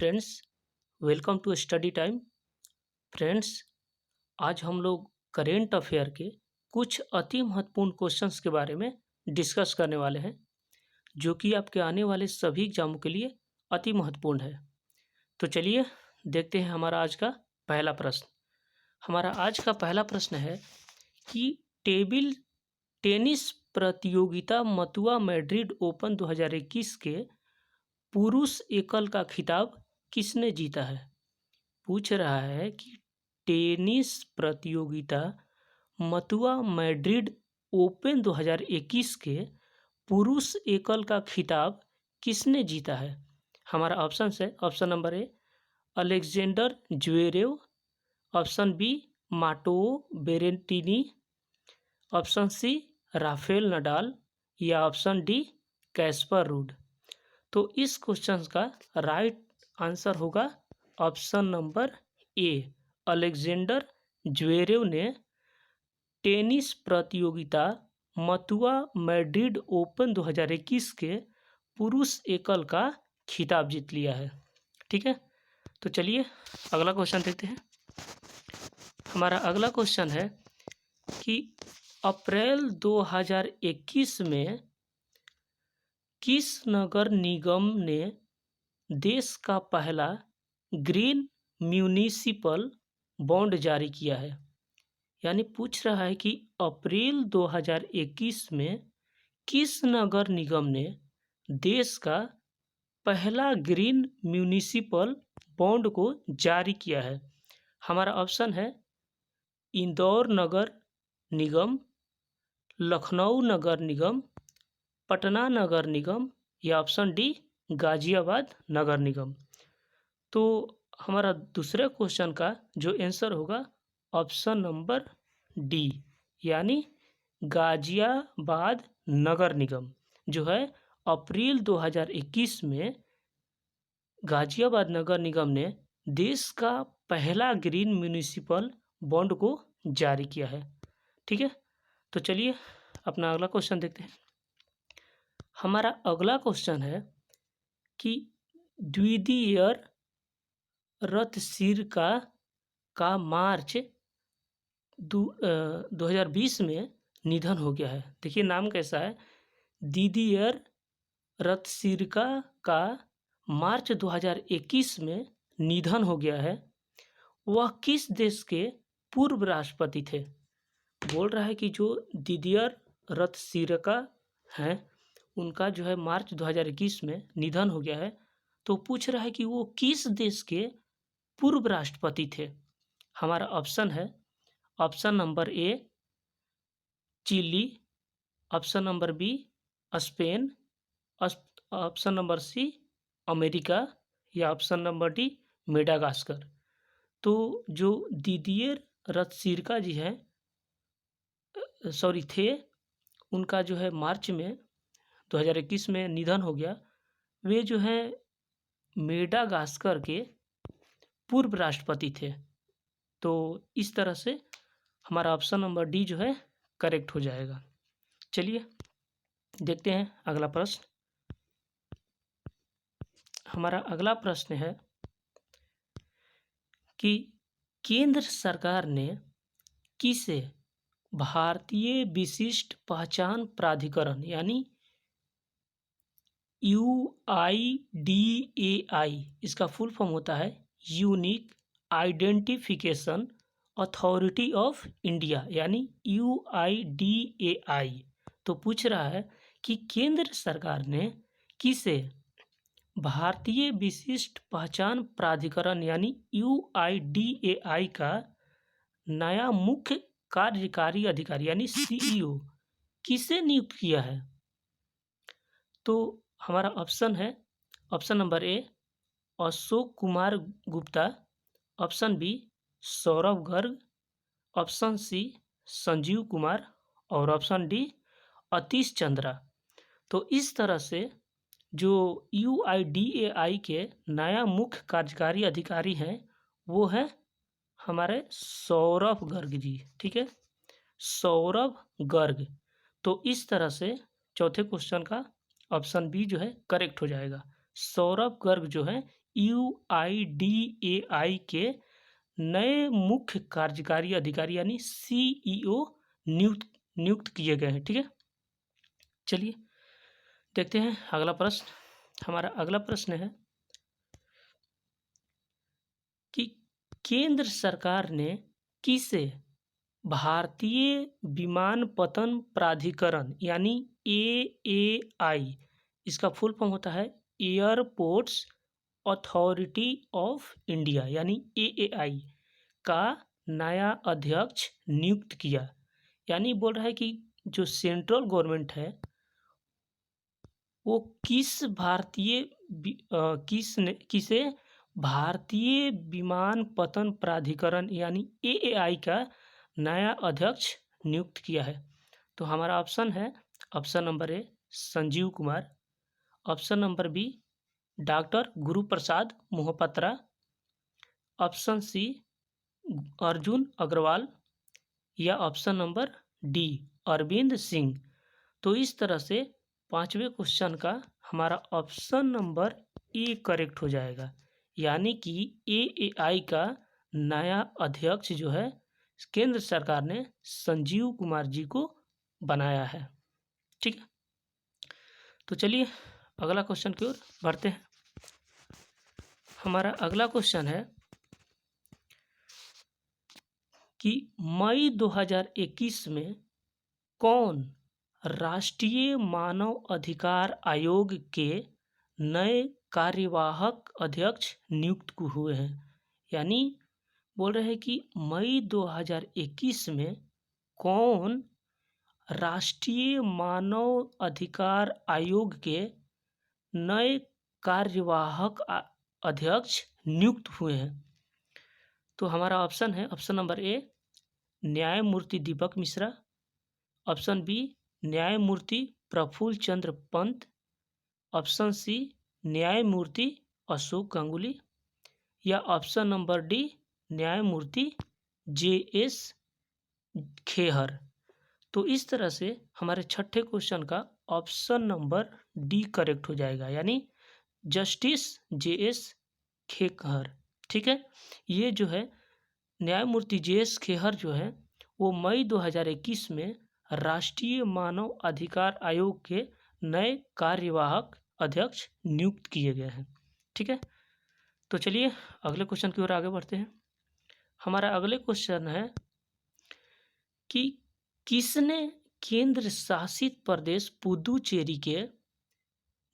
Friends, welcome to study time. Friends, आज हम लोग करेंट अफेयर के कुछ अति महत्वपूर्ण क्वेश्चंस के बारे में डिस्कस करने वाले हैं, जो कि आपके आने वाले सभी एग्जामों के लिए अति महत्वपूर्ण है। तो चलिए देखते हैं हमारा आज का पहला प्रश्न। हमारा आज का पहला प्रश्न है कि टेबल टेनिस प्रतियोगिता मथुरा मैड्रिड ओपन 2021 के पुरुष एकल का खिताब किसने जीता है? पूछ रहा है कि टेनिस प्रतियोगिता मथुरा मैड्रिड ओपन 2021 के पुरुष एकल का खिताब किसने जीता है? हमारा ऑप्शन है, option number A Alexander Zverev, option B Matteo Berrettini, option C Rafael Nadal या ऑप्शन डी कैस्पर रूड। तो इस क्वेश्चन का राइट आंसर होगा option number A, Alexander Zverev ने टेनिस प्रतियोगिता मथुरा मैड्रिड ओपन 2021 के पुरुष एकल का खिताब जीत लिया है। ठीक है, तो चलिए अगला क्वेश्चन देखते हैं। हमारा अगला क्वेश्चन है कि अप्रैल 2021 में किस नगर निगम ने देश का पहला ग्रीन म्यूनिसिपल बॉन्ड जारी किया है? यानी पूछ रहा है कि अप्रैल 2021 में किस नगर निगम ने देश का पहला ग्रीन म्यूनिसिपल बॉन्ड को जारी किया है? हमारा ऑप्शन है इंदौर नगर निगम, लखनऊ नगर निगम, पटना नगर निगम या ऑप्शन डी गाजियाबाद नगर निगम। तो हमारा दूसरे क्वेश्चन का जो आंसर होगा ऑप्शन नंबर डी, यानी गाजियाबाद नगर निगम जो है अप्रैल 2021 में गाजियाबाद नगर निगम ने देश का पहला ग्रीन म्यूनिसिपल बॉन्ड को जारी किया है। ठीक है, तो चलिए अपना अगला क्वेश्चन देखते हैं। हमारा अगला क्वेश्चन है कि द्वितीय रथसिरका का मार्च 2020 में निधन हो गया है। देखिए नाम कैसा है, दिदियर रथसिरका का मार्च 2021 में निधन हो गया है। वह किस देश के पूर्व राष्ट्रपति थे? बोल रहा है कि जो दिदियर रथसिरका हैं उनका जो है मार्च 2021 में निधन हो गया है। तो पूछ रहा है कि वो किस देश के पूर्व राष्ट्रपति थे? हमारा ऑप्शन है option number A Chile, option number B Spain, option number C America या ऑप्शन नंबर डी मेडागास्कर। तो जो दिदियर रथसिरका जी हैं थे, उनका जो है मार्च में 2021 में निधन हो गया। वे जो है मेडागास्कर के पूर्व राष्ट्रपति थे। तो इस तरह से हमारा ऑप्शन नंबर डी जो है करेक्ट हो जाएगा। चलिए देखते हैं अगला प्रश्न। हमारा अगला प्रश्न है कि केंद्र सरकार ने किसे भारतीय विशिष्ट पहचान प्राधिकरण यानी UIDAI, इसका फुल फॉर्म होता है unique identification authority of India यानी UIDAI। तो पूछ रहा है कि केंद्र सरकार ने किसे भारतीय विशिष्ट पहचान प्राधिकरण यानी UIDAI का नया मुख्य कार्यकारी अधिकारी यानी CEO किसे नियुक्त किया है? तो हमारा ऑप्शन है option number A Ashok Kumar Gupta, option B Saurabh Garg, option C Sanjeev Kumar और ऑप्शन डी अतीश चंद्रा। तो इस तरह से जो UIDAI के नया मुख्य कार्यकारी अधिकारी हैं वो है हमारे सौरभ गर्ग जी। ठीक है, सौरभ गर्ग। तो इस तरह से चौथे क्वेश्चन का ऑप्शन बी जो है करेक्ट हो जाएगा। सौरभ गर्ग जो है UIDAI के नए मुख्य कार्यकारी अधिकारी यानी CEO नियुक्त किए गए हैं। ठीक है, चलिए देखते हैं अगला प्रश्न। हमारा अगला प्रश्न है कि केंद्र सरकार ने किसे भारतीय विमानपत्तन प्राधिकरण यानी AAI, इसका फुल फॉर्म होता है एयरपोर्ट्स अथॉरिटी ऑफ इंडिया यानी AAI का नया अध्यक्ष नियुक्त किया। यानी बोल रहा है कि जो सेंट्रल गवर्नमेंट है वो किसे भारतीय विमानपत्तन प्राधिकरण यानी AAI का नया अध्यक्ष नियुक्त किया है। तो हमारा ऑप्शन है, option number A Sanjeev Kumar, option number B doctor Guru Prasad Mohapatra, option C Arjun Agarwal या option number D Arvind Singh. तो इस तरह से पांचवें क्वेश्चन का हमारा ऑप्शन नंबर ए करेक्ट हो जाएगा, यानी कि AAI का नया अध्यक्ष जो है केंद्र सरकार ने संजीव कुमार जी को बनाया है। ठीक है, तो चलिए अगला क्वेश्चन की ओर बढ़ते हैं। हमारा अगला क्वेश्चन है कि मई 2021 में कौन राष्ट्रीय मानव अधिकार आयोग के नए कार्यवाहक अध्यक्ष नियुक्त हुए हैं। यानी बोल रहे हैं कि मई 2021 में कौन राष्ट्रीय मानव अधिकार आयोग के नए कार्यवाहक अध्यक्ष नियुक्त हुए हैं। तो हमारा ऑप्शन है, ऑप्शन नंबर ए न्यायमूर्ति दीपक मिश्रा, ऑप्शन बी न्यायमूर्ति प्रफुल्ल चंद्र पंत, ऑप्शन सी न्यायमूर्ति अशोक गांगुली या ऑप्शन नंबर डी न्यायमूर्ति JS खेहर। तो इस तरह से हमारे छठे क्वेश्चन का ऑप्शन नंबर डी करेक्ट हो जाएगा, यानी जस्टिस JS खेहर। ठीक है, ये जो है न्यायमूर्ति JS खेहर जो है वो मई 2021 में राष्ट्रीय मानव अधिकार आयोग के नए कार्यवाहक अध्यक्ष नियुक्त किए गए हैं। ठीक है, तो चलिए अगले क्वेश्चन की ओर आगे बढ़ते हैं। हमारा अगले क्वेश्चन है कि किसने केंद्र शासित प्रदेश पुदुचेरी के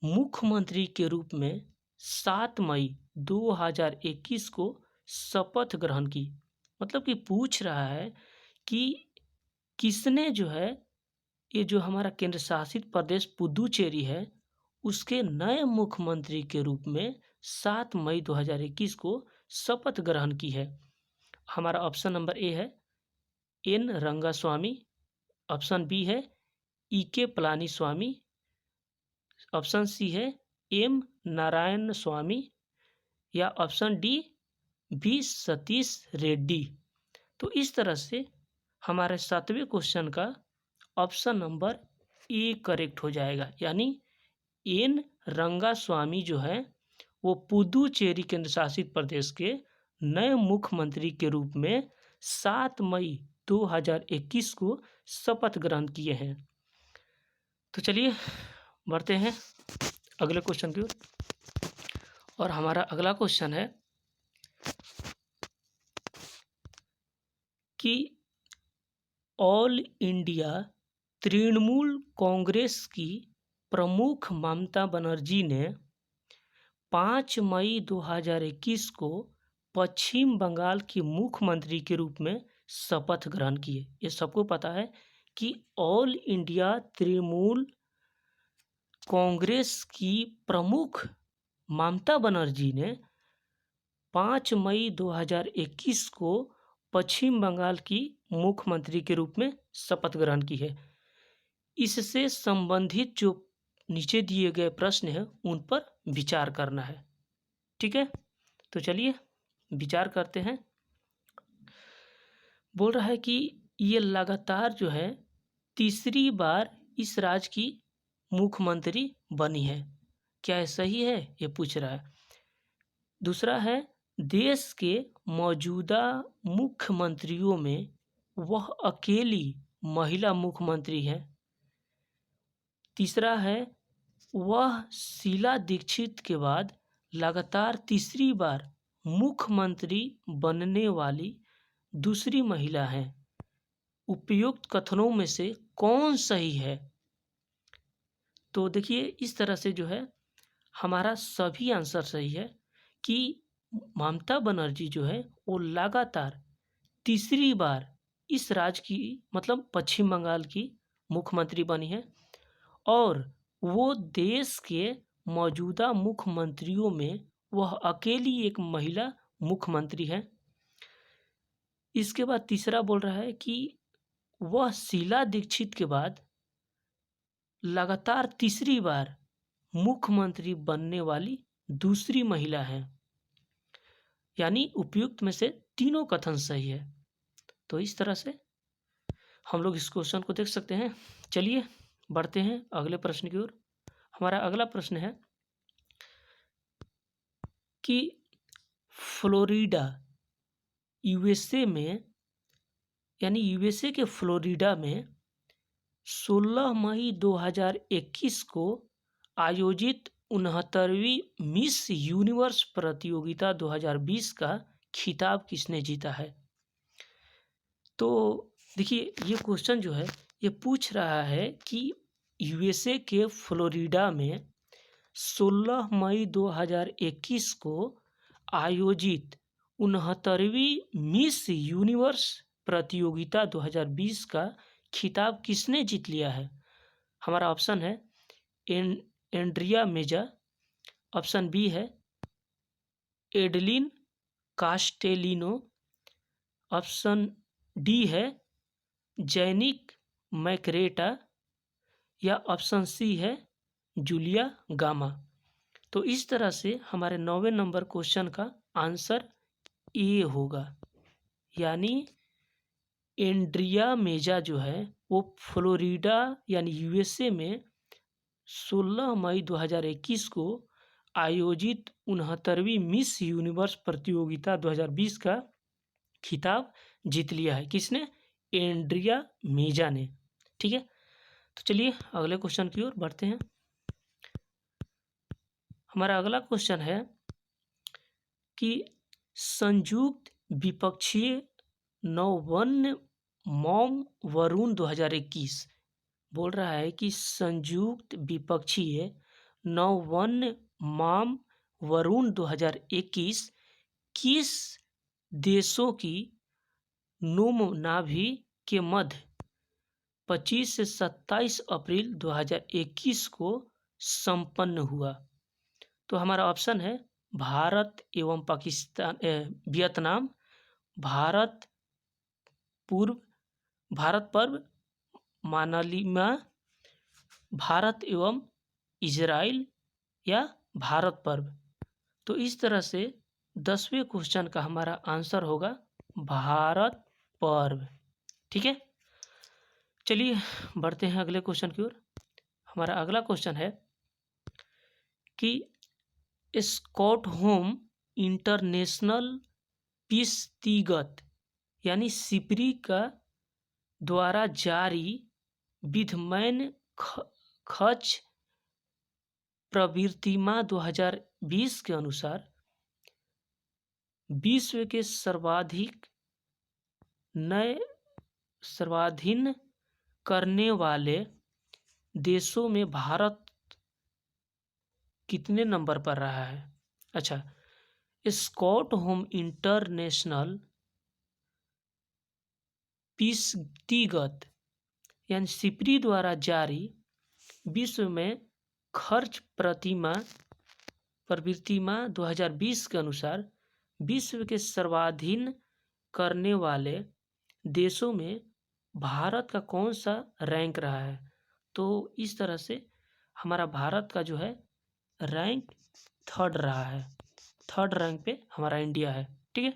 मुख्यमंत्री के रूप में 7 मई 2021 को शपथ ग्रहण की। मतलब कि पूछ रहा है कि किसने जो है ये जो हमारा केंद्र शासित प्रदेश पुदुचेरी है उसके नए मुख्यमंत्री के रूप में 7 मई 2021 को शपथ ग्रहण की है। हमारा ऑप्शन नंबर ए है N रंगास्वामी, ऑप्शन बी है EK पलानीस्वामी, ऑप्शन सी है M नारायण स्वामी या option D B Satish Reddy. तो इस तरह से हमारे 7वें क्वेश्चन का ऑप्शन नंबर ए करेक्ट हो जाएगा, यानी N रंगास्वामी जो है वो पुदुचेरी केंद्र शासित प्रदेश के नए मुख्यमंत्री के रूप में 7 मई 2021 को शपथ ग्रहण किए हैं। तो चलिए बढ़ते हैं अगले क्वेश्चन की ओर। और हमारा अगला क्वेश्चन है कि ऑल इंडिया तृणमूल कांग्रेस की प्रमुख ममता बनर्जी ने 5 मई 2021 को पश्चिम बंगाल की मुख्यमंत्री के रूप में शपथ ग्रहण किए। ये सबको पता है कि ऑल इंडिया तृणमूल कांग्रेस की प्रमुख ममता बनर्जी ने 5 मई 2021 को पश्चिम बंगाल की मुख्यमंत्री के रूप में शपथ ग्रहण की है। इससे संबंधित जो नीचे दिए गए प्रश्न हैं उन पर विचार करना है। ठीक है, तो चलिए विचार करते हैं। बोल रहा है कि ये लगातार जो है तीसरी बार इस राज्य की मुख्यमंत्री बनी है। क्या ये सही है, ये पूछ रहा है। दूसरा है देश के मौजूदा मुख्यमंत्रियों में वह अकेली महिला मुख्यमंत्री है। तीसरा है वह शीला दीक्षित के बाद लगातार तीसरी बार मुख्यमंत्री बनने वाली दूसरी महिला है। उपयुक्त कथनों में से कौन सही है? तो देखिए इस तरह से जो है हमारा सभी आंसर सही है कि ममता बनर्जी जो है वो लगातार तीसरी बार इस राज्य की मतलब पश्चिम बंगाल की मुख्यमंत्री बनी है और वो देश के मौजूदा मुख्यमंत्रियों में वह अकेली एक महिला मुख्यमंत्री है। इसके बाद तीसरा बोल रहा है कि वह शीला दीक्षित के बाद लगातार तीसरी बार मुख्यमंत्री बनने वाली दूसरी महिला है, यानी उपयुक्त में से तीनों कथन सही है। तो इस तरह से हम लोग इस क्वेश्चन को देख सकते हैं। चलिए बढ़ते हैं अगले प्रश्न की ओर। हमारा अगला प्रश्न है कि फ्लोरिडा यूएसए में यानी यूएसए के फ्लोरिडा में 16 मई 2021 को आयोजित 69वीं मिस यूनिवर्स प्रतियोगिता 2020 का खिताब किसने जीता है? तो देखिए ये क्वेश्चन जो है ये पूछ रहा है कि यूएसए के फ्लोरिडा में 16 मई 2021 को आयोजित 69वीं मिस यूनिवर्स प्रतियोगिता 2020 का खिताब किसने जीत लिया है? हमारा ऑप्शन है एंड्रिया मेजा, ऑप्शन बी है एडलिन कास्टेलिनो, ऑप्शन डी है जैनिक मैक्रेटा या ऑप्शन सी है जूलिया गामा। तो इस तरह से हमारे 9वें नंबर क्वेश्चन का आंसर ए होगा, यानी एंड्रिया मेजा जो है वो फ्लोरिडा यानी यूएसए में 16 मई 2021 को आयोजित 69वीं मिस यूनिवर्स प्रतियोगिता 2020 का खिताब जीत लिया है। किसने? एंड्रिया मेजा ने। ठीक है, तो चलिए अगले क्वेश्चन की ओर बढ़ते हैं। हमारा अगला क्वेश्चन है कि संयुक्त विपक्षीय नौवन्य मॉम वरुण 2021 बोल रहा है कि संयुक्त विपक्षीय नौवन्य मॉम वरुण 2021 किस देशों की नुम नाभि के मध्य 25 से 27 अप्रैल 2021 को संपन्न हुआ? तो हमारा ऑप्शन है भारत एवं पाकिस्तान, वियतनाम, भारत पर्व, मानालीमा, भारत एवं इजराइल या भारत पर्व। तो इस तरह से 10वें क्वेश्चन का हमारा आंसर होगा भारत पर्व। ठीक है, चलिए बढ़ते हैं अगले क्वेश्चन की ओर। हमारा अगला क्वेश्चन है कि स्टॉकहोम इंटरनेशनल पीसतीगत यानी सिपरी का द्वारा जारी विधमैन खच प्रवृत्तिमा 2020 के अनुसार विश्व के सर्वाधीन करने वाले देशों में भारत कितने नंबर पर रहा है? अच्छा, स्टॉकहोम इंटरनेशनल पीसतीगत यानी सिपरी द्वारा जारी विश्व में खर्च प्रवृत्तिमा 2020 के अनुसार विश्व के सर्वाधीन करने वाले देशों में भारत का कौन सा रैंक रहा है? तो इस तरह से हमारा भारत का जो है रैंक 3rd रहा है। 3rd रैंक पे हमारा इंडिया है। ठीक है,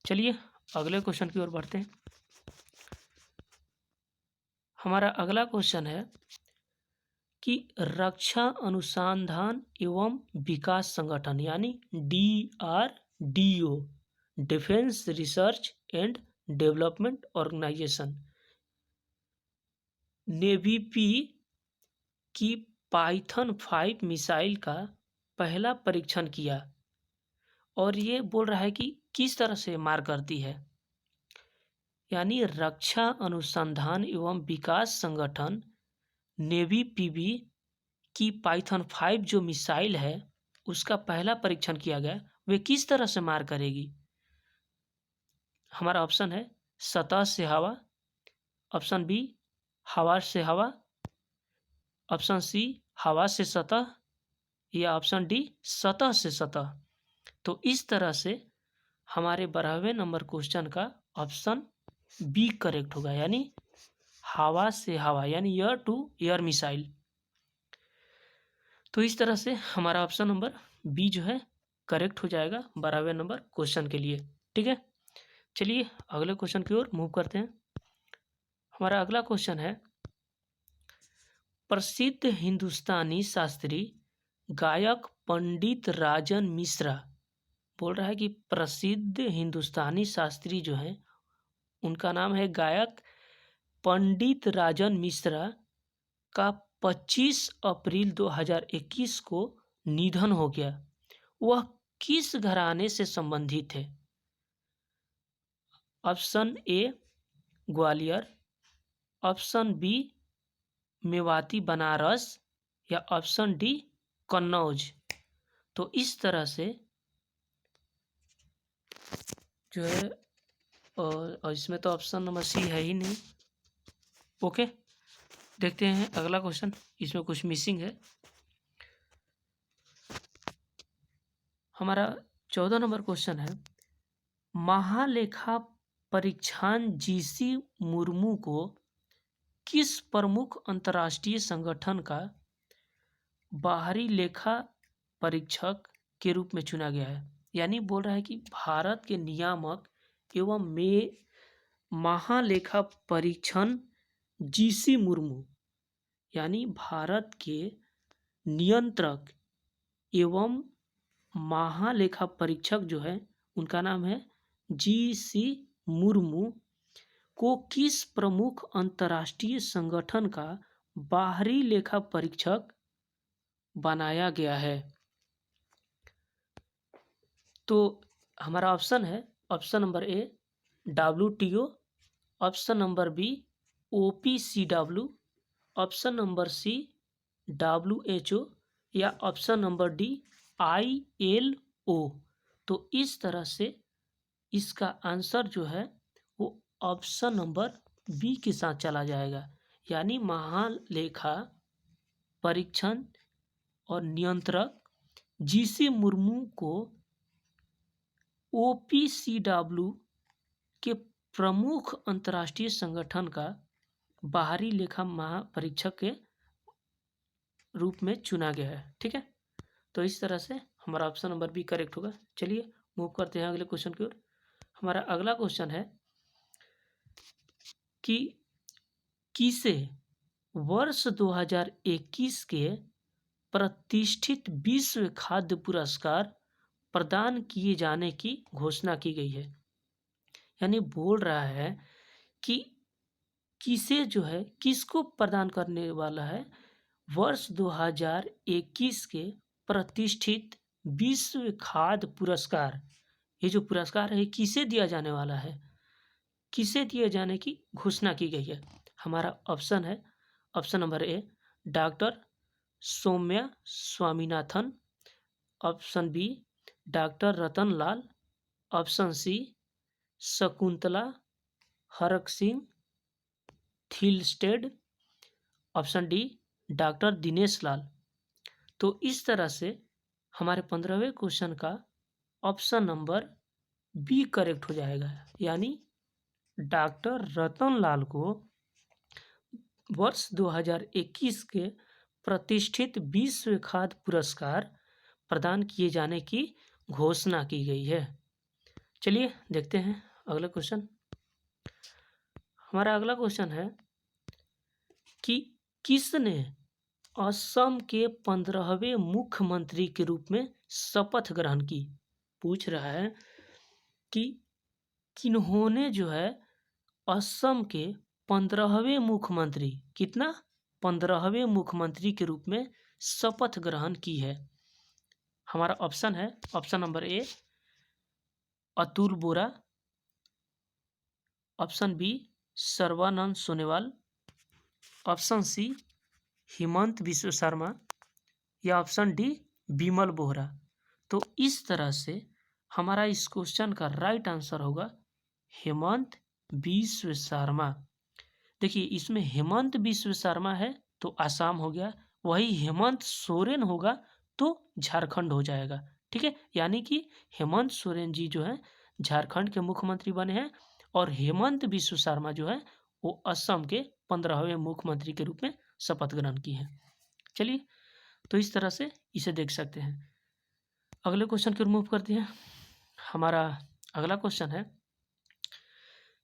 चलिए अगले क्वेश्चन की ओर बढ़ते हैं। हमारा अगला क्वेश्चन है कि रक्षा अनुसंधान एवं विकास संगठन यानी DRDO, defence research and development organisation, नेवीपी की पाइथन 5 मिसाइल का पहला परीक्षण किया। और ये बोल रहा है कि किस तरह से मार करती है, यानी रक्षा अनुसंधान एवं विकास संगठन नेवी पीबी की पाइथन 5 जो मिसाइल है उसका पहला परीक्षण किया गया, वे किस तरह से मार करेगी। हमारा ऑप्शन है सतह से हवा, ऑप्शन बी हवा से हवा, ऑप्शन सी हवा से सतह, या ऑप्शन डी सतह से सतह। तो इस तरह से हमारे 12वें नंबर क्वेश्चन का ऑप्शन बी करेक्ट होगा, यानी हवा से हवा यानी एयर टू एयर मिसाइल। तो इस तरह से हमारा ऑप्शन नंबर बी जो है करेक्ट हो जाएगा 12वें नंबर क्वेश्चन के लिए। ठीक है, चलिए अगले क्वेश्चन की ओर मूव करते हैं। हमारा अगला क्वेश्चन है, प्रसिद्ध हिंदुस्तानी शास्त्रीय गायक पंडित राजन मिश्रा, बोल रहा है कि प्रसिद्ध हिंदुस्तानी शास्त्री जो है उनका नाम है गायक पंडित राजन मिश्रा का 25 अप्रैल 2021 को निधन हो गया। वह किस घराने से संबंधित है। Option A Gwalior, option B Mewati Banaras, या ऑप्शन डी कन्नौज। तो इस तरह से जो है, और इसमें तो ऑप्शन नंबर सी है ही नहीं। ओके, देखते हैं अगला क्वेश्चन, इसमें कुछ मिसिंग है। हमारा 14 नंबर क्वेश्चन है, महालेखा परीक्षण जीसी मुर्मू को किस प्रमुख अंतर्राष्ट्रीय संगठन का बाहरी लेखा परीक्षक के रूप में चुना गया है। यानी बोल रहा है कि भारत के नियामक एवं में महालेखा परीक्षण जीसी मुर्मू, यानी भारत के नियंत्रक एवं महालेखा परीक्षक जो है उनका नाम है जीसी मुर्मू, को किस प्रमुख अंतर्राष्ट्रीय संगठन का बाहरी लेखा परीक्षक बनाया गया है। तो हमारा ऑप्शन है option number A WTO, option number B OPCW, option number C WHO, या ऑप्शन नंबर डी ILO। तो इस तरह से इसका आंसर जो है वो ऑप्शन नंबर बी के साथ चला जाएगा, यानी महालेखा परीक्षण और नियंत्रक जीसी मुर्मू को OPCW के प्रमुख अंतर्राष्ट्रीय संगठन का बाहरी लेखा महापरीक्षक के रूप में चुना गया है। ठीक है, तो इस तरह से हमारा ऑप्शन नंबर बी करेक्ट होगा। चलिए मूव करते हैं अगले क्वेश्चन की ओर। हमारा अगला क्वेश्चन है कि किसे वर्ष 2021 के प्रतिष्ठित विश्व खाद्य पुरस्कार प्रदान किए जाने की घोषणा की गई है। यानी बोल रहा है कि किसे जो है किसको प्रदान करने वाला है वर्ष 2021 के प्रतिष्ठित विश्व खाद्य पुरस्कार। ये जो पुरस्कार है किसे दिया जाने वाला है, किसे दिए जाने की घोषणा की गई है। हमारा ऑप्शन है option number A doctor Soumya Swaminathan, option B doctor Ratan Lal, option C Shakuntala Harak Singh Thilsted, option D doctor Dinesh Lal. तो इस तरह से हमारे 15वें क्वेश्चन का ऑप्शन नंबर बी करेक्ट हो जाएगा, यानी डॉक्टर रतन लाल को वर्ष 2021 के प्रतिष्ठित विश्व खाद्य पुरस्कार प्रदान किए जाने की घोषणा की गई है। चलिए देखते हैं अगला क्वेश्चन। हमारा अगला क्वेश्चन है कि किसने असम के 15वें मुख्यमंत्री के रूप में शपथ ग्रहण की। पूछ रहा है कि किन्होंने जो है असम के 15वें मुख्यमंत्री, कितना, 15वें मुख्यमंत्री के रूप में शपथ ग्रहण की है। हमारा ऑप्शन है, option number A Atul Bora, option B Sarbananda Sonowal, option C Himanta Biswa Sarma, या ऑप्शन डी बिमल बोहरा। तो इस तरह से हमारा इस क्वेश्चन का राइट आंसर होगा हेमंत बिश्व शर्मा। देखिए इसमें हेमंत बिश्व शर्मा है तो आसाम हो गया, वही हेमंत सोरेन होगा तो झारखंड हो जाएगा। ठीक है, यानी कि हेमंत सोरेन जी जो है झारखंड के मुख्यमंत्री बने हैं और हेमंत बिश्व शर्मा जो है वो असम के 15वें मुख्यमंत्री के रूप में शपथ ग्रहण की है। चलिए, तो इस तरह से इसे देख सकते हैं। अगले क्वेश्चन की ओर मूव करते हैं। हमारा अगला क्वेश्चन है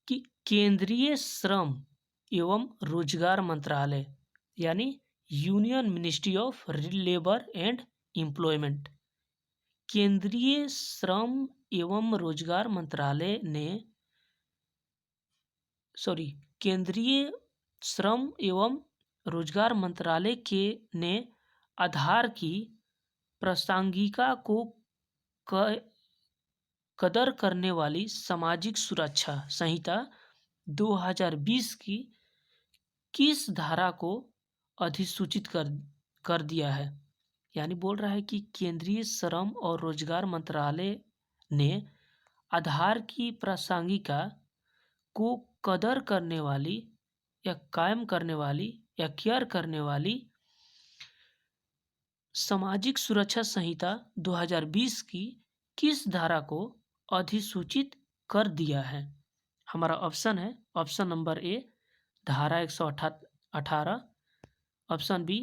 कि केंद्रीय श्रम एवं रोजगार मंत्रालय यानी union ministry of labour and employment, केंद्रीय श्रम एवं रोजगार मंत्रालय ने केंद्रीय श्रम एवं रोजगार मंत्रालय के ने आधार की प्रासंगिकता को कदर करने वाली सामाजिक सुरक्षा संहिता 2020 की किस धारा को अधिसूचित कर दिया है। यानी बोल रहा है कि केंद्रीय श्रम और रोजगार मंत्रालय ने आधार की प्रासंगिकता को कदर करने वाली या कायम करने वाली या केयर करने वाली सामाजिक सुरक्षा संहिता 2020 की किस धारा को अधिसूचित कर दिया है। हमारा ऑप्शन है, ऑप्शन नंबर ए धारा 118, ऑप्शन बी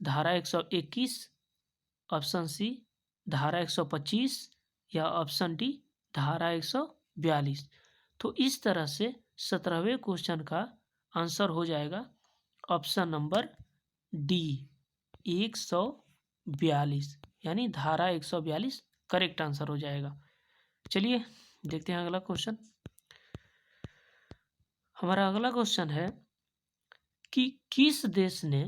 धारा 121, ऑप्शन सी धारा 125 या ऑप्शन डी धारा 142। तो इस तरह से 17वें क्वेश्चन का आंसर हो जाएगा ऑप्शन नंबर डी 142, यानी धारा 142 करेक्ट आंसर हो जाएगा। चलिए देखते हैं अगला क्वेश्चन। हमारा अगला क्वेश्चन है कि किस देश ने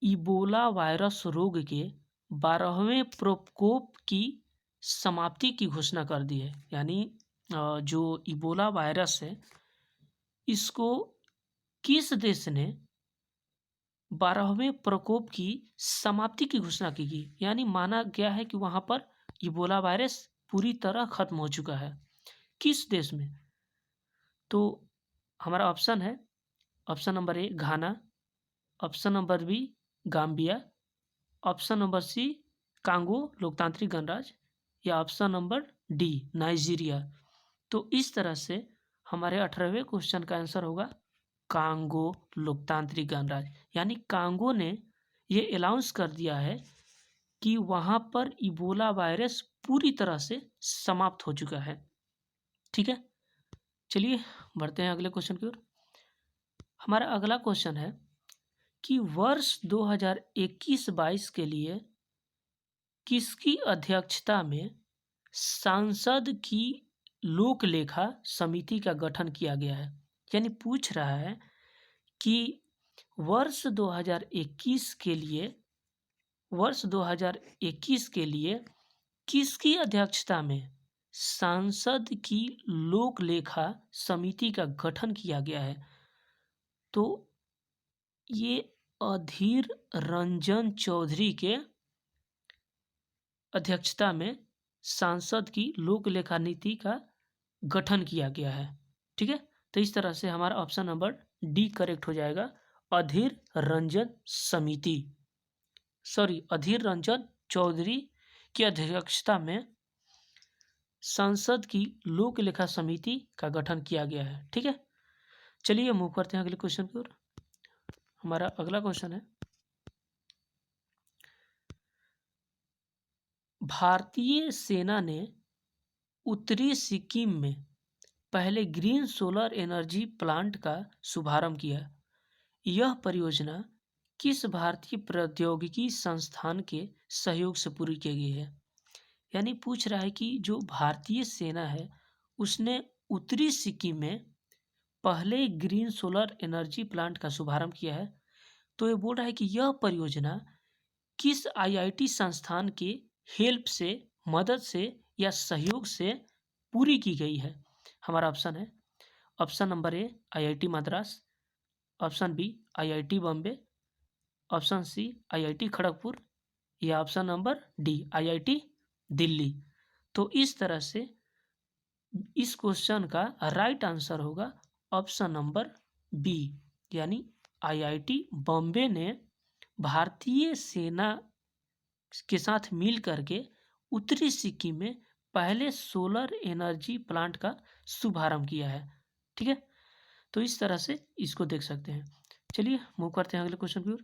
इबोला वायरस रोग के 12वें प्रकोप की समाप्ति की घोषणा कर दी है। यानी जो इबोला वायरस है इसको किस देश ने 12वें प्रकोप की समाप्ति की घोषणा की गई, यानी माना गया है कि वहां पर इबोला वायरस पूरी तरह खत्म हो चुका है। किस देश में? तो हमारा ऑप्शन है, option number A Ghana, option number B Gambia, option number C Congo लोकतांत्रिक गणराज्य, या ऑप्शन नंबर डी नाइजीरिया। तो इस तरह से हमारे 18वें क्वेश्चन का आंसर होगा कांगो लोकतांत्रिक गणराज्य। यानी कांगो ने ये अनाउंस कर दिया है कि वहां पर इबोला वायरस पूरी तरह से समाप्त हो चुका है। ठीक है, चलिए बढ़ते हैं अगले क्वेश्चन की ओर। हमारा अगला क्वेश्चन है कि वर्ष 2021-22 के लिए किसकी अध्यक्षता में सांसद की लोक लेखा समिति का गठन किया गया है। यानी पूछ रहा है कि वर्ष 2021 के लिए किसकी अध्यक्षता में सांसद की लोक लेखा समिति का गठन किया गया है। तो ये अधीर रंजन चौधरी के अध्यक्षता में सांसद की लोक लेखा नीति का गठन किया गया है। ठीक है, तो इस तरह से हमारा ऑप्शन नंबर डी करेक्ट हो जाएगा, अधीर रंजन चौधरी की अध्यक्षता में संसद की लोक लेखा समिति का गठन किया गया है। ठीक है, चलिए मूव करते हैं अगले क्वेश्चन की ओर। हमारा अगला क्वेश्चन है भारतीय सेना ने उत्तरी सिक्किम में पहले ग्रीन सोलर एनर्जी प्लांट का शुभारंभ किया। यह परियोजना किस भारतीय प्रौद्योगिकी संस्थान के सहयोग से पूरी की गई है? यानी पूछ रहा है कि जो भारतीय सेना है उसने उत्तरी सिक्किम में पहले ग्रीन सोलर एनर्जी प्लांट का शुभारंभ किया है। तो ये बोल रहा है कि यह परियोजना किस आईआईटी संस्थान के हेल्प से, मदद से या सहयोग से पूरी की गई है? हमारा ऑप्शन है, option number A IIT Madras, option B IIT Bombay, option C IIT Kharagpur या option number D IIT Delhi. तो इस तरह से इस क्वेश्चन का राइट आंसर होगा ऑप्शन नंबर बी, यानी आईआईटी बॉम्बे ने भारतीय सेना के साथ मिल करके उत्तरी सिक्किम में पहले सोलर एनर्जी प्लांट का शुभारंभ किया है। ठीक है, तो इस तरह से इसको देख सकते हैं। चलिए मूव करते हैं अगले क्वेश्चन की ओर।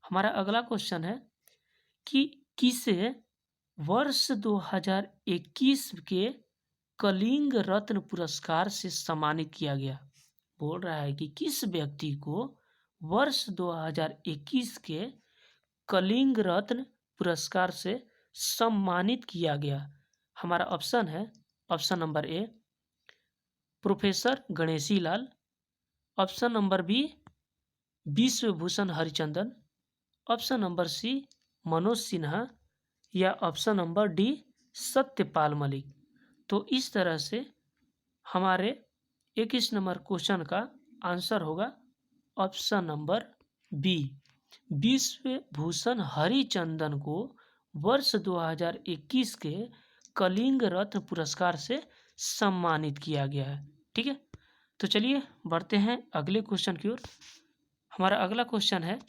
हमारा अगला क्वेश्चन है कि किसे वर्ष 2021 के कलिंग रत्न पुरस्कार से सम्मानित किया गया? बोल रहा है कि किस व्यक्ति को वर्ष 2021 के कलिंग रत्न पुरस्कार से सम्मानित किया गया? हमारा ऑप्शन है, option number A professor Ganeshi Lal, option number B Biswabhusan Harichandan, option number C Manoj Sinha या option number D Satyapal Malik. तो इस तरह से हमारे 21 नंबर क्वेश्चन का आंसर होगा option number B, Biswabhusan Harichandan को वर्ष 2021 के कलिंग रत्न पुरस्कार से सम्मानित किया गया है। ठीक है, तो चलिए बढ़ते हैं अगले क्वेश्चन की ओर। हमारा अगला क्वेश्चन है,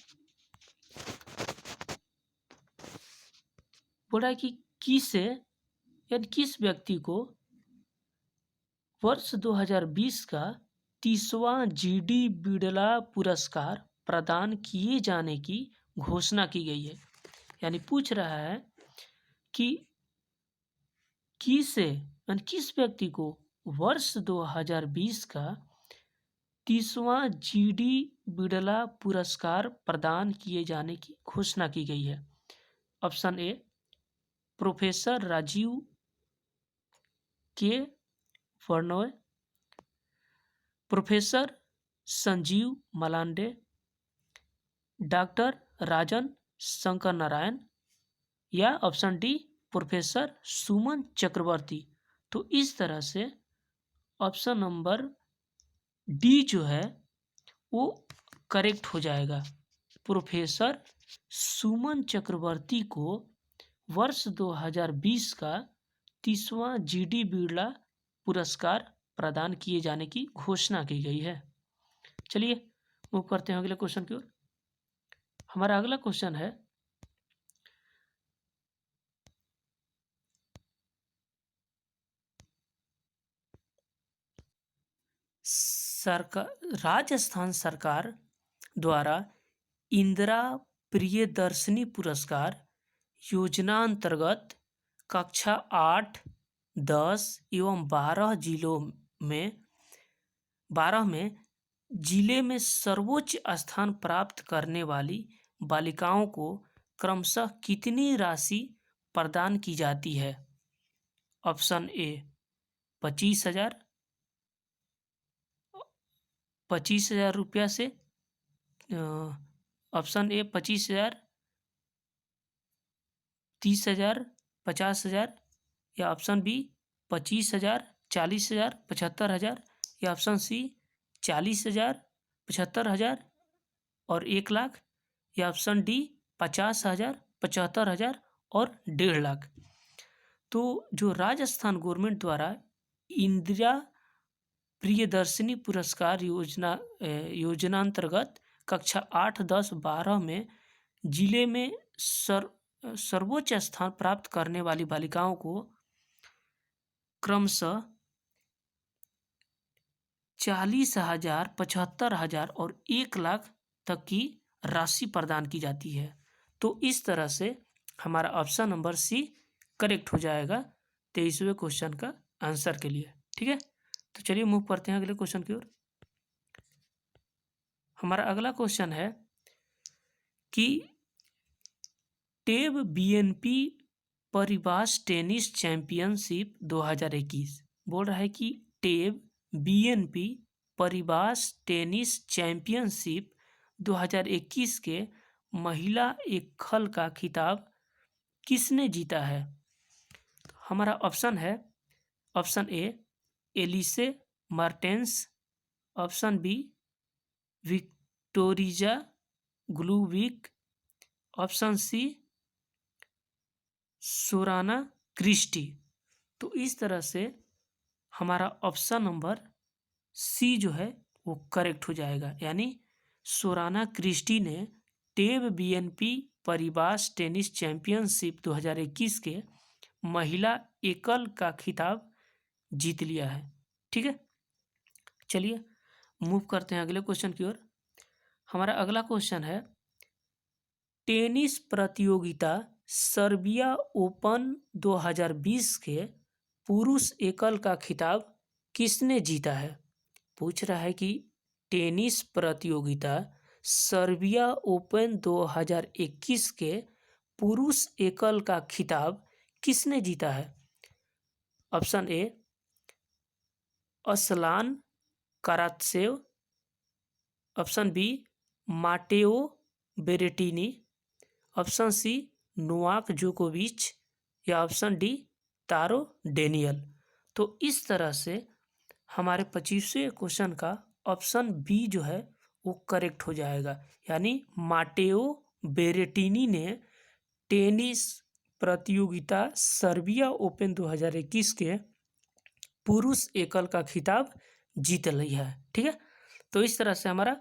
बोला कि किसे यानी किस व्यक्ति को वर्ष 2020 का 30वां जीडी बिड़ला पुरस्कार प्रदान किए जाने की घोषणा की गई है? यानी पूछ रहा है कि किस व्यक्ति को वर्ष 2020 का 30वां जीडी बिड़ला पुरस्कार प्रदान किए जाने की घोषणा की गई है? ऑप्शन ए प्रोफेसर राजीव के फर्नोय, प्रोफेसर संजीव मलांडे, डॉक्टर राजन शंकर नारायण या ऑप्शन डी प्रोफेसर सुमन चक्रवर्ती। तो इस तरह से ऑप्शन नंबर डी जो है वो करेक्ट हो जाएगा। प्रोफेसर सुमन चक्रवर्ती को वर्ष 2020 का 30वां जीडी बिड़ला पुरस्कार प्रदान किए जाने की घोषणा की गई है। चलिए मूव करते हैं अगले क्वेश्चन की ओर। हमारा अगला क्वेश्चन है, राजस्थान सरकार द्वारा इंदिरा प्रियदर्शनी पुरस्कार योजना अंतर्गत कक्षा 8, 10 एवं 12 में जिले में सर्वोच्च स्थान प्राप्त करने वाली बालिकाओं को क्रमशः कितनी राशि प्रदान की जाती है? ऑप्शन ए 25,000 रुपया से, ऑप्शन ए 25,000, 30,000, 50,000 या ऑप्शन बी 25,000, 40,000, 75,000 या ऑप्शन सी 40,000, 75,000 और 1,00,000 या ऑप्शन डी 50,000, 75,000 और 1,50,000। तो जो राजस्थान गवर्नमेंट द्वारा इंदिरा प्रियदर्शनी पुरस्कार योजना अंतर्गत कक्षा 8, 10, 12 में जिले में सर्वोच्च स्थान प्राप्त करने वाली बालिकाओं को क्रमशः 40,000, 75,000 और 1,00,000 तक की राशि प्रदान की जाती है। तो इस तरह से हमारा ऑप्शन नंबर सी करेक्ट हो जाएगा 23वें क्वेश्चन का आंसर के लिए। ठीक है, तो चलिए मूव करते हैं अगले क्वेश्चन की ओर। हमारा अगला क्वेश्चन है कि टेब बीएनपी परिवास टेनिस चैंपियनशिप 2021 बोल रहा है कि टेब बीएनपी परिवास टेनिस चैंपियनशिप 2021 के महिला एकल का खिताब किसने जीता है। हमारा ऑप्शन है, option A Elise Mertens, option B Victoria Golubic, option C Sorana Cirstea. तो इस तरह से हमारा ऑप्शन नंबर सी जो है वो करेक्ट हो जाएगा, यानी सोराना क्रिस्टी ने टेब बीएनपी परिवास टेनिस चैंपियनशिप 2021 के महिला एकल का खिताब जीत लिया है। ठीक है, चलिए मूव करते हैं अगले क्वेश्चन की ओर। हमारा अगला क्वेश्चन है, टेनिस प्रतियोगिता सर्बिया ओपन 2020 के पुरुष एकल का खिताब किसने जीता है। पूछ रहा है कि टेनिस प्रतियोगिता सर्बिया ओपन 2021 के पुरुष एकल का खिताब किसने जीता है। Option A Aslan Karatsev, option B Matteo Berrettini, option C Novak जोकोविच, या ऑप्शन डी तारो डेनियल। तो इस तरह से हमारे 25वें क्वेश्चन का ऑप्शन बी जो है वो करेक्ट हो जाएगा, यानी माटेओ बेरेटिनी ने टेनिस प्रतियोगिता सर्बिया ओपन 2021 के पुरुष एकल का खिताब जीत लिया है। ठीक है, तो इस तरह से हमारा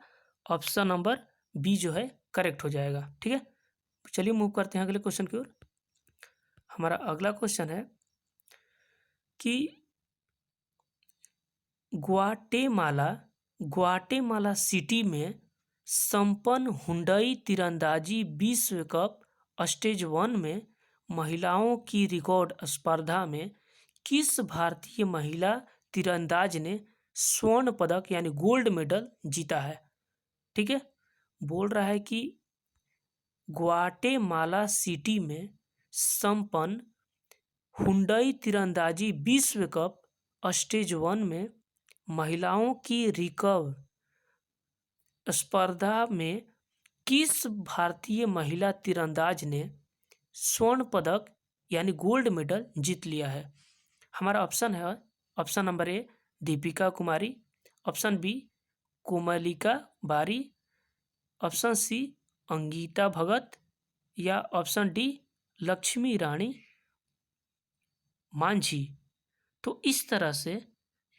ऑप्शन नंबर बी जो है करेक्ट हो जाएगा। ठीक है, चलिए मूव करते हैं अगले क्वेश्चन की ओर। हमारा अगला क्वेश्चन है कि ग्वाटेमाला सिटी में संपन्न हुंडई तीरंदाजी विश्व कप स्टेज 1 में महिलाओं की रिकॉर्ड स्पर्धा में किस भारतीय महिला तीरंदाज ने स्वर्ण पदक यानी गोल्ड मेडल जीता है। ठीक है, बोल रहा है कि ग्वाटेमाला सिटी में संपन्न हुंडई तीरंदाजी विश्व कप स्टेज 1 में महिलाओं की रिकर्व स्पर्धा में किस भारतीय महिला तीरंदाज ने स्वर्ण पदक यानी गोल्ड मेडल जीत लिया है। हमारा ऑप्शन है, option number A Deepika Kumari, option B Komalika Bari, option C Ankita Bhagat, या ऑप्शन डी लक्ष्मी रानी मांझी। तो इस तरह से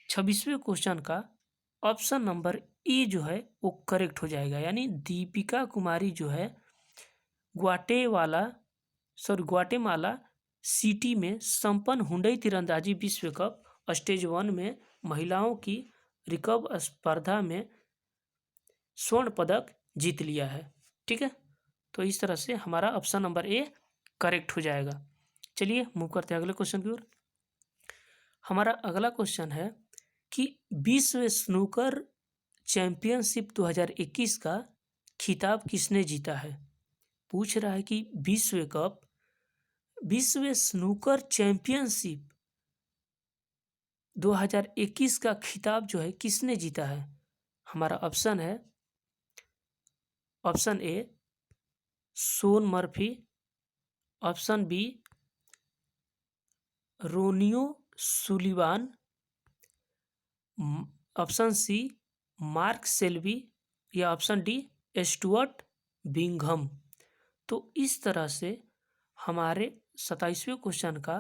26वें क्वेश्चन का ऑप्शन नंबर ए जो है वो करेक्ट हो जाएगा, यानी दीपिका कुमारी जो है ग्वाटेमाला सिटी में संपन्न हुंडई तीरंदाजी विश्व कप स्टेज 1 में महिलाओं की रिकर्व स्पर्धा में स्वर्ण पदक जीत लिया है। ठीक है, तो इस तरह से हमारा ऑप्शन नंबर ए करेक्ट हो जाएगा। चलिए मूव करते हैं अगले क्वेश्चन की ओर। हमारा अगला क्वेश्चन है कि विश्व स्नूकर चैंपियनशिप 2021 का खिताब किसने जीता है। पूछ रहा है कि विश्व स्नूकर चैंपियनशिप 2021 का खिताब जो है किसने जीता है। हमारा ऑप्शन है, option A Shaun Murphy, option B Ronnie O'Sullivan, option C Mark Selby, या ऑप्शन डी स्टुअर्ट बिंघम। तो इस तरह से हमारे 27वें क्वेश्चन का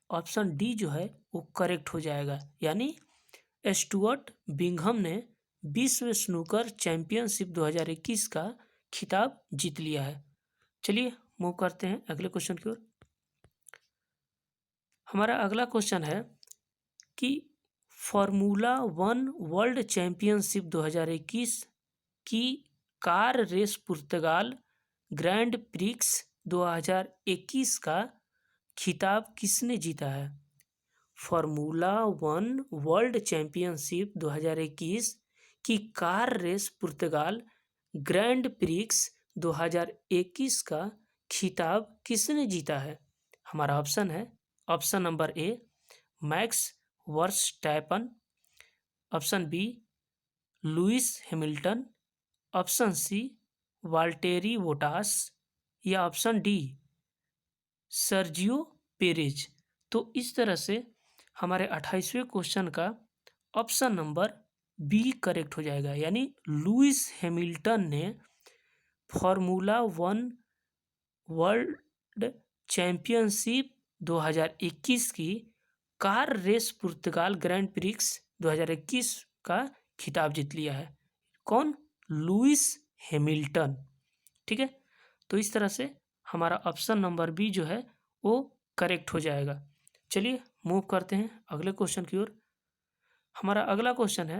ऑप्शन डी जो है वो करेक्ट हो जाएगा, यानी स्टुअर्ट बिंघम ने विश्व स्नूकर चैंपियनशिप 2021 का खिताब जीत लिया है। चलिए मूव करते हैं अगले क्वेश्चन की ओर। हमारा अगला क्वेश्चन है कि फार्मूला 1 वर्ल्ड चैंपियनशिप 2021 की कार रेस पुर्तगाल ग्रैंड प्रिक्स 2021 का खिताब किसने जीता है। फार्मूला 1 वर्ल्ड चैंपियनशिप 2021 की कार रेस पुर्तगाल ग्रैंड प्रिक्स 2021 का खिताब किसने जीता है? हमारा ऑप्शन है, option number A Max Verstappen, option B Lewis Hamilton, option C Valtteri Bottas या ऑप्शन डी सर्जियो पेरेज। तो इस तरह से हमारे 28वें क्वेश्चन का ऑप्शन नंबर बी करेक्ट हो जाएगा, यानी लुइस हैमिल्टन ने फार्मूला 1 वर्ल्ड चैंपियनशिप 2021 की कार रेस पुर्तगाल ग्रैंड प्रिक्स 2021 का खिताब जीत लिया है। कौन? Lewis Hamilton. ठीक है, तो इस तरह से हमारा ऑप्शन नंबर बी जो है वो करेक्ट हो जाएगा। चलिए मूव करते हैं अगले क्वेश्चन की ओर। हमारा अगला क्वेश्चन है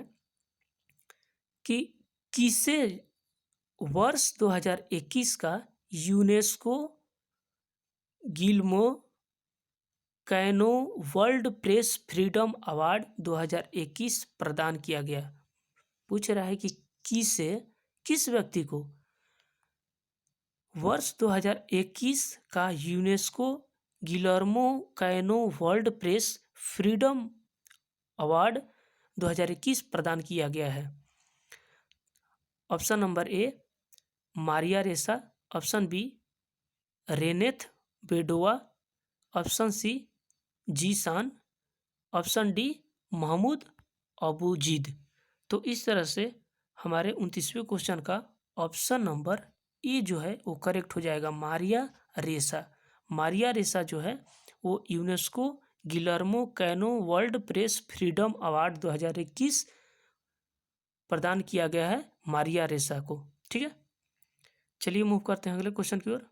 कि किसे वर्ष 2021 का UNESCO Guillermo Cano World Press Freedom award 2021 प्रदान किया गया? पूछ रहा है कि किस व्यक्ति को वर्ष 2021 का UNESCO Guillermo canoe World Press Freedom award 2021 प्रदान किया गया है? Option number A Maria Ressa, option B Jineth Bedoya, option C जीसान, ऑप्शन डी महमूद अबूजीद। तो इस तरह से हमारे 29वें क्वेश्चन का ऑप्शन नंबर ए जो है वो करेक्ट हो जाएगा, मारिया रेसा। मारिया रेसा जो है वो UNESCO Guillermo canoe World Press Freedom award 2021 प्रदान किया गया है मारिया रेसा को। ठीक है, चलिए मूव करते हैं अगले क्वेश्चन की ओर।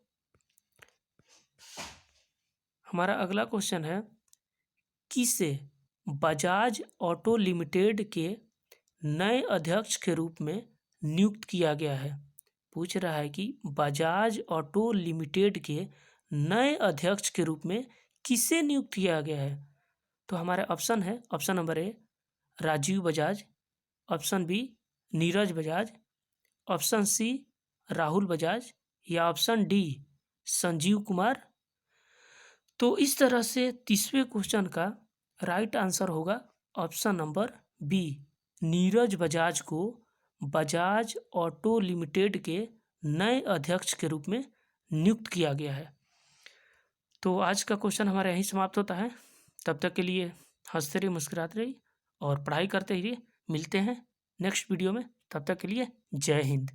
हमारा अगला क्वेश्चन है, किसे बजाज ऑटो लिमिटेड के नए अध्यक्ष के रूप में नियुक्त किया गया है? पूछ रहा है कि बजाज ऑटो लिमिटेड के नए अध्यक्ष के रूप में किसे नियुक्त किया गया है? तो हमारे ऑप्शन है, option number A Rajiv Bajaj, option B Neeraj Bajaj, option C Rahul Bajaj या ऑप्शन डी संजीव कुमार। तो इस तरह से 30वें क्वेश्चन का राइट आंसर होगा option number B, Neeraj Bajaj को बजाज ऑटो लिमिटेड के नए अध्यक्ष के रूप में नियुक्त किया गया है। तो आज का क्वेश्चन हमारा यहीं समाप्त होता है। तब तक के लिए हंसते रहिए, मुस्कुराते रहिए और पढ़ाई करते रहिए। मिलते हैं नेक्स्ट वीडियो में, तब तक के लिए जय हिंद।